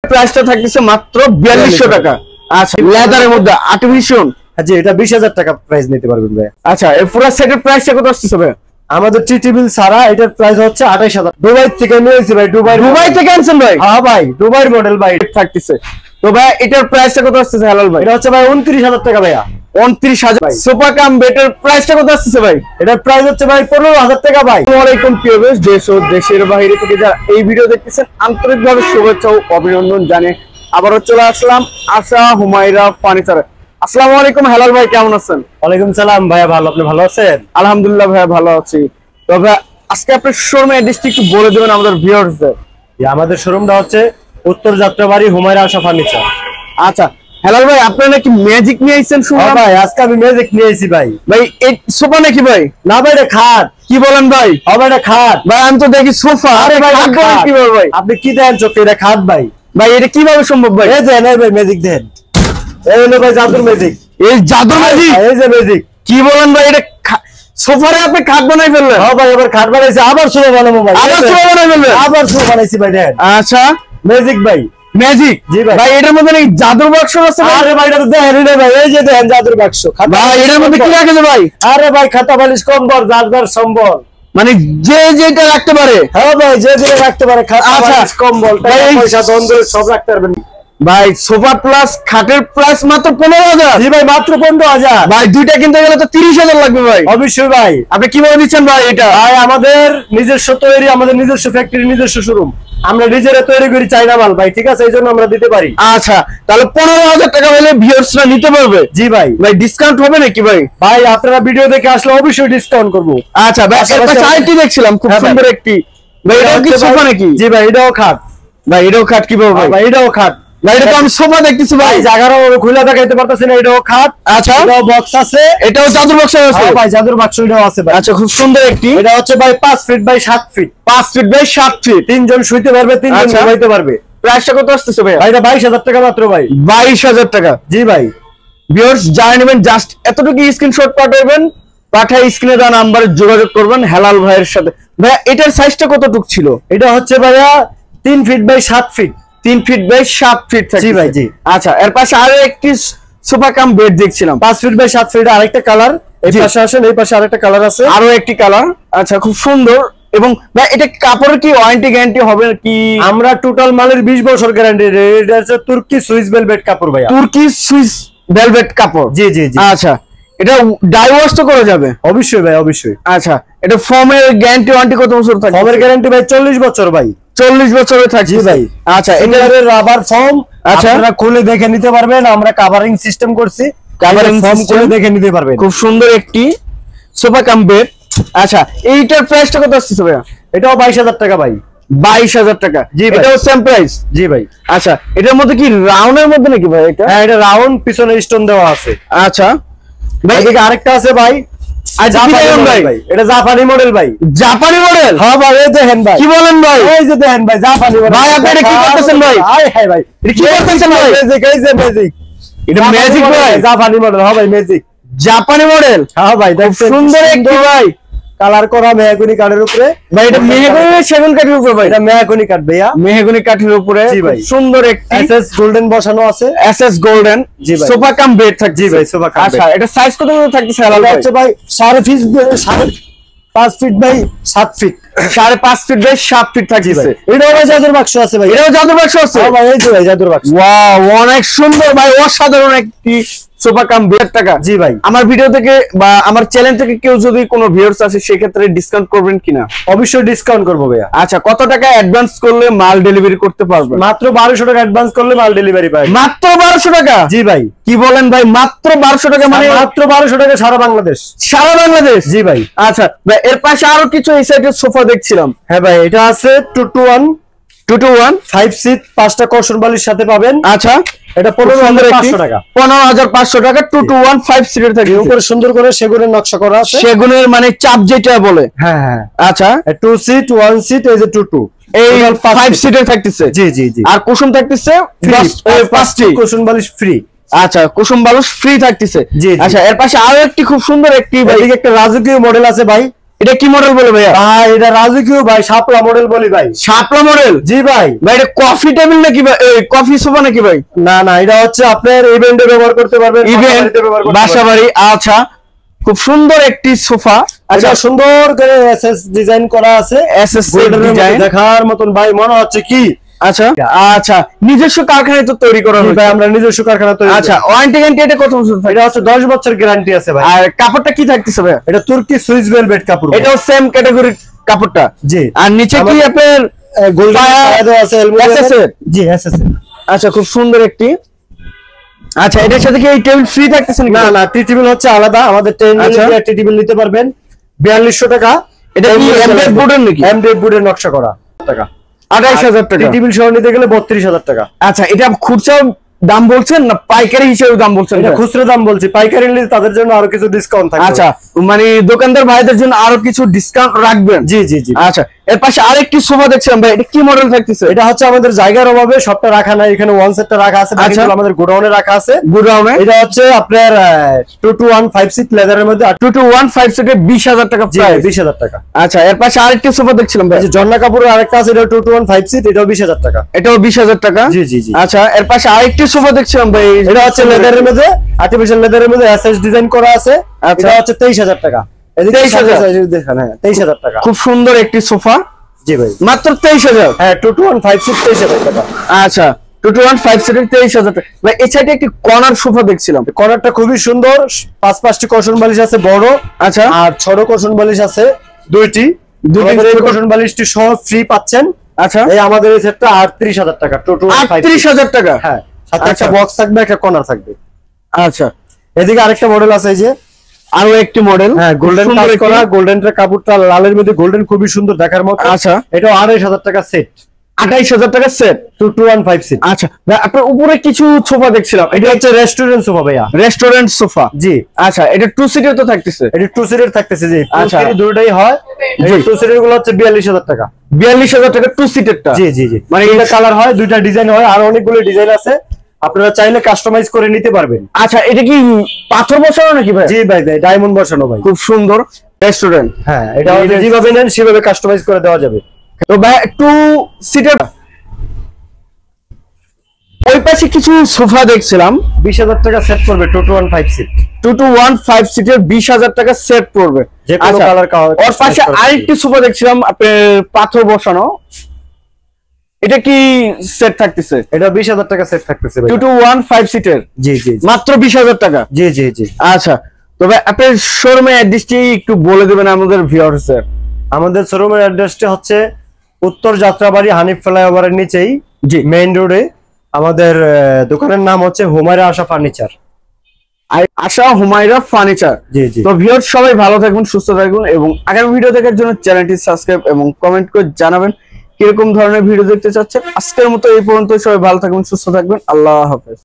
প্রাইসটা থাকতেছে মাত্র 4200 টাকা। আচ্ছা লেদারের মধ্যে আর্টিফিশিয়াল, জি এটা 20000 টাকা প্রাইস নিতে পারবেন ভাই। আচ্ছা এই পুরো সেটের প্রাইসটা কত আসছে ভাই? আমাদের টিটিবিল সারা এটার প্রাইস হচ্ছে 28000। দুবাই থেকে নিয়েছি ভাই। দুবাই থেকে আনছেন ভাই? হ্যাঁ ভাই দুবাইয়ের মডেল ভাই থাকতেছে। তো ভাই এটার প্রাইসটা কত আসছে হেলাল ভাই? এটা হচ্ছে ভাই 29000 টাকা ভাইয়া। 29000। সোফা কাম বেডের প্রাইসটা কত আসছে ভাই? এটার প্রাইস হচ্ছে ভাই 15000 টাকা ভাই। আসসালামু আলাইকুম প্রিয় ভিউয়ার্স, দেশ ও দেশের বাইরে থেকে যারা এই ভিডিও দেখতেছেন আন্তরিকভাবে শুভেচ্ছা ও অভিনন্দন জানিয়ে আবারও চলে আসলাম আশা হুমায়রা ফার্নিচারে। আসসালামু আলাইকুম হেলাল ভাই, কেমন আছেন? ওয়ালাইকুম সালাম ভাইয়া, ভালো, আপনি ভালো আছেন? আলহামদুলিল্লাহ ভাইয়া ভালো আছি। তবে আজকে আপনার শোরুমের অ্যাড্রেসটা একটু বলে দেবেন আমাদের ভিউয়ার্সদের। আমাদের শোরুমটা হচ্ছে উত্তর যাত্রাবাড়ি হুমায়রা আশা ফার্নিচার। আচ্ছা হেলাল ভাই, আপনারা নাকি ম্যাজিক নিয়ে আইছেন শুনলাম? ভাই আজকে আমি ম্যাজিক নিয়ে আইছি ভাই। ভাই এই সোফা নাকি ভাই? না ভাই এটা খাট। কি বলেন ভাই? হবে এটা খাট ভাই, আমি তো দেখি সোফা। আরে ভাই কি বলেন ভাই? আপনি কি দেন চোখে? এটা খাট ভাই। ভাই এটা কিভাবে সম্ভব ভাই? এই দেন, এই ভাই ম্যাজিক দেন। এই হলো ভাই জাদুর ম্যাজিক। এই জাদুর ম্যাজিক? এই যে ম্যাজিক। কি বলেন ভাই? এটা সোফারে আপনি খাট বানাই ফেললেন? হ্যাঁ ভাই এবার খাট বানাইছি, আবার সোফা বানাবো ভাই। আবার সোফা বানাই ফেললেন? আবার সোফা বানাইছি ভাই দেন। আচ্ছা ম্যাজিক ভাই। ম্যাজিক? জি ভাই। ভাই এটার মধ্যে নাকি জাদুর বাক্স আছে? আরে ভাই এটা তো দেখেন না ভাই, এই যে দেখেন জাদুর বাক্স। ভাই এটার মধ্যে কি রাখেছে ভাই? আরে ভাই খাতা বালিশ কম্বল যার সম্বল, মানে যে যেটা রাখতে পারে? হ্যাঁ ভাই যে যে রাখতে পারে খাতা বালিশ কম্বল টাকা পয়সা দন্দর সব রাখতে পারবেন ভাই। সোফা প্লাস খাটের প্রাইস মাত্র 15000? জি ভাই মাত্র 15000 ভাই দুইটা কিনতে গেলে তো 30000 লাগবে ভাই। অবশ্যই ভাই। আপনি কিভাবে দিচ্ছেন ভাই এটা? ভাই আমাদের নিজস্ব তৈরি, আমাদের নিজস্ব ফ্যাক্টরি, নিজস্ব শোরুম, আমরা নিজেরা তৈরি করি চাইনা মাল ভাই, ঠিক আছে, এই জন্য আমরা দিতে পারি। আচ্ছা তাহলে 15000 টাকা হলে ভিউয়ার্সরা নিতে পারবে? জি ভাই। ভাই ডিসকাউন্ট হবে নাকি ভাই? ভাই আপনারা ভিডিও দেখে আসলে অবশ্যই ডিসকাউন্ট করব। আচ্ছা ভাই একটা আইটি দেখছিলাম খুব সুন্দর একটি। ভাই এটা কি সোফা নাকি? জি ভাই এটাও খাট। ভাই এটাও খাট? কিভাবে ভাই? ভাই এটাও খাট ভাই। এটা তো আমি সোফা দেখতেছি ভাই, জায়গাটাও খুলে দেখাইতে পারতেছি না। এটাও খাট। আচ্ছা এটাও বক্স আছে, এটাও জাদুর বাক্স আছে? ভাই জাদুর বাক্স এটাও আছে ভাই। আচ্ছা খুব সুন্দর একটি। এটা হচ্ছে ভাই 5 feet by 7 feet. 5 feet by 7 feet. তিনজন শুইতে পারবে, তিনজন ঘুমাইতে পারবে। প্রাইসটা কত আসছে ভাই? ভাই এটা 22000 টাকা মাত্র ভাই। 22000 টাকা? জি ভাই। ভিউয়ার্স যারা নেবেন জাস্ট এতটুকু স্ক্রিনশট পাঠাবেন, পাঠায় স্ক্রিনে দেওয়া নম্বরে যোগাযোগ করবেন হেলাল ভাইয়ের সাথে। ভাই এটার সাইজটা কতটুকু ছিল? এটা হচ্ছে ভাইয়া 3 feet by 7 feet. 3 feet by 7 feet থাকে? জি ভাই জি। আচ্ছা এর পাশে আরো একটি সোফা কাম বেড দেখছিলাম 5 ফিট বাই 7 ফিট, আরেকটা কালার। এই পাশে আসেন, এই পাশে আরেকটা কালার আছে, আরো একটি কালার। আচ্ছা খুব সুন্দর। এবং ভাই এটা কাপড়ের কি ওয়ারেন্টি গ্যারান্টি হবে কি? আমরা টোটাল মালের 20 বছর গ্যারান্টি। এটা হচ্ছে তুর্কি সুইস ভেলভেট কাপড় ভাইয়া। তুর্কি সুইস ভেলভেট কাপড়? জি জি জি। আচ্ছা এটা ডাই ওয়াশ তো করা যাবে? অবশ্যই ভাই অবশ্যই। আচ্ছা এটা ফর্মের গ্যারান্টি ওয়ারেন্টি কত বছর থাকে? ফর্মের গ্যারান্টি ভাই 40 বছর ভাই। 40 বছরে থাকে? জি ভাই। আচ্ছা এটার রাবার ফর্ম আপনারা খুলে দেখে নিতে পারবেন, আমরা কভারিং সিস্টেম করছি, কভারিং ফর্ম খুলে দেখে নিতে পারবেন। খুব সুন্দর একটি সোফা কাম বেড। আচ্ছা এইটার প্রাইসটা কত আসছে ভাইয়া? এটাও 22000 টাকা ভাই। 22000 টাকা? জি ভাই। এটাও সেম প্রাইস? জি ভাই। আচ্ছা এটার মধ্যে কি রাউন্ডের মধ্যে নাকি ভাই এটা? হ্যাঁ এটা রাউন্ড, পিছনে স্টোন দেওয়া আছে। আচ্ছা ভাই এদিকে আরেকটা আছে ভাই। এটা জাপানি মডেল ভাই। জাপানি মডেল? হ্যাঁ ভাই এই দেখেন ভাই। কি বলেন ভাই? এই যে দেখেন ভাই জাপানি মডেল। ভাই আপনি এটা কি করতেছেন ভাই? হাই হাই ভাই এটা কি করতেছেন ভাই? ম্যাজিক, এই যে ম্যাজিক। এটা ম্যাজিক ভাই? জাপানি মডেল। হ্যাঁ ভাই ম্যাজিক জাপানি মডেল? হ্যাঁ ভাই দেখছেন সুন্দর একটি ভাই, কালার করা মেহগনি কাঠের উপরে ভাই। এটা মেহগনি সেগুন কাঠের উপরে ভাই? এটা মেহগনি কাঠ ভাইয়া, মেহগনি কাঠের উপরে। জি ভাই। সুন্দর একটি এসএস গোল্ডেন বসানো আছে। SS golden? জি ভাই। সোফা কাম বেড থাকে? জি ভাই সোফা কাম। আচ্ছা এটা সাইজ কত থাকতেছে হেলাল ভাই? হচ্ছে ভাই 5.5 feet by 7 feet. 5.5 feet by 7 feet থাকতেছে? এটাও ভাই জাদুর বাক্স আছে ভাই। এটাও জাদুর বাক্স আছে? হ্যাঁ ভাই এই যে ভাই জাদুর বাক্স। ওয়াও অনেক সুন্দর ভাই, অসাধারণ একটি সোফা কাম বেড টাকা। জি ভাই। আমার ভিডিও থেকে বা আমার চ্যানেল থেকে কেউ যদি কোনো ভিউয়ার্স আসে সেই ক্ষেত্রে ডিসকাউন্ট করবেন কিনা? অবশ্যই ডিসকাউন্ট করব ভাইয়া। আচ্ছা কত টাকা অ্যাডভান্স করলে মাল ডেলিভারি করতে পারবেন? মাত্র 1200 টাকা অ্যাডভান্স করলে মাল ডেলিভারি পাবেন। মাত্র 1200 টাকা? জি ভাই। কি বলেন ভাই? মাত্র 1200 টাকা? মানে মাত্র 1200 টাকা সারা বাংলাদেশ? সারা বাংলাদেশ? জি ভাই। আচ্ছা ভাই এর পাশে আরো কিছু এই সাইডের সোফা দেখছিলাম। হ্যাঁ ভাই এটা আছে 221 5 সিট, 5টা কর্ষণ বালির সাথে পাবেন। আচ্ছা এটা 15500 টাকা। 15500 টাকা 221 5 সিটের থাকে? উপরে সুন্দর করে সেগুনের নকশা করা আছে। সেগুনের মানে চাপ যেটা বলে? হ্যাঁ হ্যাঁ। আচ্ছা 2 সিট 1 সিট এই যে 2 এই 5 সিটের থাকতেছে? জি জি জি। আর কুসুম থাকতেছে 5টি কুসুম বালিশ ফ্রি। আচ্ছা কুসুম বালিশ ফ্রি থাকতেছে? জি। আচ্ছা এর পাশে আরো একটি খুব সুন্দর একটি ভাই এদিকে একটা রাজকীয় মডেল আছে ভাই। এটা কি মডেল বলে ভাইয়া? ভাই এটা রাজকীয় ভাই, শাপলা মডেল বলি ভাই। শাপলা মডেল? জি ভাই। ভাই এটা কফি টেবিল নাকি ভাই? কফি সোফা নাকি ভাই? না না, এটা হচ্ছে আপনার ইভেন্টে ব্যবহার করতে পারবেন, ইভেন্ট, বাসাবাড়ি। আচ্ছা, খুব সুন্দর একটি সোফা। আচ্ছা, সুন্দর করে এসএস ডিজাইন করা আছে, এসএস ডিজাইন দেখার মতন ভাই মনে হচ্ছে কি। আচ্ছা আচ্ছা, নিজস্ব কারখানায় তো তৈরি করা হয় ভাই, আমরা নিজস্ব কারখানা তৈরি। আচ্ছা, ওয়ারেন্টি গ্যারান্টি এটা কত বছর থাকে? এটা হচ্ছে 10 বছর গ্যারান্টি আছে ভাই। আর কাপড়টা কি থাকতেছে ভাই? এটা তুর্কি সুইস ভেলভেট কাপড়। এটাও সেম ক্যাটাগরির কাপড়টা? জি। আর নিচে কি আপনার গোল্ডেন আছে, এসএস? জি এসএস। আচ্ছা, খুব সুন্দর একটি। আচ্ছা, এটার সাথে কি এই টেবিল ফ্রি থাকতেছে নাকি? না না, টি টেবিল হচ্ছে আলাদা, আমাদের টি টেবিল নিতে পারবেন 4200 টাকা। এটা কি এমডিএফ বোর্ডের নাকি? এমডিএফ বোর্ডের নকশা করা টাকা, 28000 টাকা। টি টেবিল সহ নিতে গেলে 32000 টাকা। আচ্ছা, এটা খুচরা দাম বলছেন না পাইকারি হিসেবে দাম বলছেন? এটা খুচরা দাম বলছি, পাইকারি নিলে তাদের জন্য আরো কিছু ডিসকাউন্ট থাকবে। আচ্ছা, মানে দোকানদার ভাইদের জন্য আরো কিছু ডিসকাউন্ট রাখবেন? জি জি জি। আচ্ছা, এর পাশে আরেকটি সোফা দেখছিলাম ভাই, এটা কি মডেল থাকতেছে? এটা হচ্ছে আমাদের জায়গার অভাবে সবটা রাখা নাই, এখানে ওয়ান সেটটা রাখা আছে, বাকিগুলো আমাদের গোডাউনে রাখা আছে। গোডাউনে? এটা হচ্ছে আপনার 2215 সিট লেদারের মধ্যে, 2215 সিটে 20000 টাকা প্রাইস। 20000 টাকা। আচ্ছা, এর পাশে আরেকটি সোফা দেখছিলাম ভাই, এই যে ঝর্ণা কাপুরের আরেকটা আছে, এটা 2215 সিট, এটাও 20000 টাকা। এটাও 20000 টাকা? জি জি জি। আচ্ছা, এর পাশে আরেকটি সোফা দেখছিলাম ভাই, এটা হচ্ছে লেদারের মধ্যে, আর্টিফিশিয়াল লেদারের মধ্যে এসএস ডিজাইন করা আছে। আচ্ছা। এটা হচ্ছে 23000 টাকা। এদিকে 23000 দেখেন, হ্যাঁ 23000 টাকা। খুব সুন্দর একটি সোফা। জি ভাই, মাত্র 23000? হ্যাঁ 2215 সিট 23000 টাকা। আচ্ছা, 2215 সিটের 23000 টাকা ভাই। এই সাইডে একটি কর্নার সোফা দেখছিলাম, কর্নারটা খুবই সুন্দর, 5টি কুশন বালিশ আছে বড়। আচ্ছা, আর ছোট কুশন বালিশ আছে দুইটি। কুশন বালিশটি সহ ফ্রি পাচ্ছেন। আচ্ছা, এই আমাদের এই সেটটা 38000 টাকা। 38000 টাকা? হ্যাঁ, সাথে আচ্ছা। একটা বক্স থাকবে, একটা কর্নার থাকবে। আচ্ছা, এদিকে আরেকটা মডেল আছে, এই যে আরো একটি মডেল। হ্যাঁ, গোল্ডেন কাজ করা, গোল্ডেনের কাপড়টা লালের মধ্যে গোল্ডেন, খুবই সুন্দর দেখার মতো। আচ্ছা, এটাও 28000 টাকা সেট। 28000 টাকা সেট, 2215 সিট। আচ্ছা ভাই, আপনার উপরে কিছু সোফা দেখছিলাম, এটা হচ্ছে রেস্টুরেন্ট সোফা ভাইয়া। Restaurant sofa? জি। আচ্ছা, এটা 2 সিটের তো থাকতেছে? এটা 2 সিটের থাকতেছে, জি। আচ্ছা, দুটোই হয়। এই 2 সিটের গুলো হচ্ছে 42000 টাকা। 42000 টাকা 2 সিটেরটা? জি জি জি। মানে দুইটা কালার হয়, দুইটা ডিজাইন হয়, আর অনেকগুলো ডিজাইন আছে, আপনারা চাইলে কাস্টমাইজ করে নিতে পারবেন। আচ্ছা, এটা কি পাথর বসানো নাকি ভাই? জি ভাই, ডায়মন্ড বসানো ভাই। খুব সুন্দর রেস্টুরেন্ট। হ্যাঁ, এটা যেভাবে নেন সেভাবে কাস্টমাইজ করে দেওয়া যাবে। তো ভাই 2 সিটের ওই পাশে কিছু সোফা দেখছিলাম, 20000 টাকা সেট করবে 2215 সিট। 2215 সিটের 20000 টাকা সেট পড়বে। যে কোনো আচ্ছা, কালার ওর পাশে আরেকটি সোফা দেখছিলাম আপনার পাথর বসানো, এটা কি সেট থাকতেছে? এটা 20000 টাকা সেট থাকতেছে ভাই। 2215 সিটের? জি জি। মাত্র 20000 টাকা? জি জি জি। আচ্ছা, তবে আপনার শোরুমের অ্যাড্রেসটি একটু বলে দেবেন আমাদের ভিউয়ার্সদের। আমাদের শোরুমের অ্যাড্রেসটা হচ্ছে উত্তর যাত্রাবাড়ি হানিফ ফ্লাইওভারের নিচেই, জি, মেইন রোডে। আমাদের দোকানের নাম হচ্ছে হুমায়রা আশা ফার্নিচার। আশা হুমায়রা ফার্নিচার। জি জি। তো ভিউয়ার্স সবাই ভালো থাকবেন, সুস্থ থাকবেন, এবং আগামী ভিডিও দেখার জন্য চ্যানেলটি সাবস্ক্রাইব এবং কমেন্ট করে জানাবেন কিরকম ধরনের ভিডিও দেখতে চাচ্ছেন। আজকের মতো এই পর্যন্ত, সবাই ভালো থাকবেন, সুস্থ থাকবেন, আল্লাহ হাফেজ।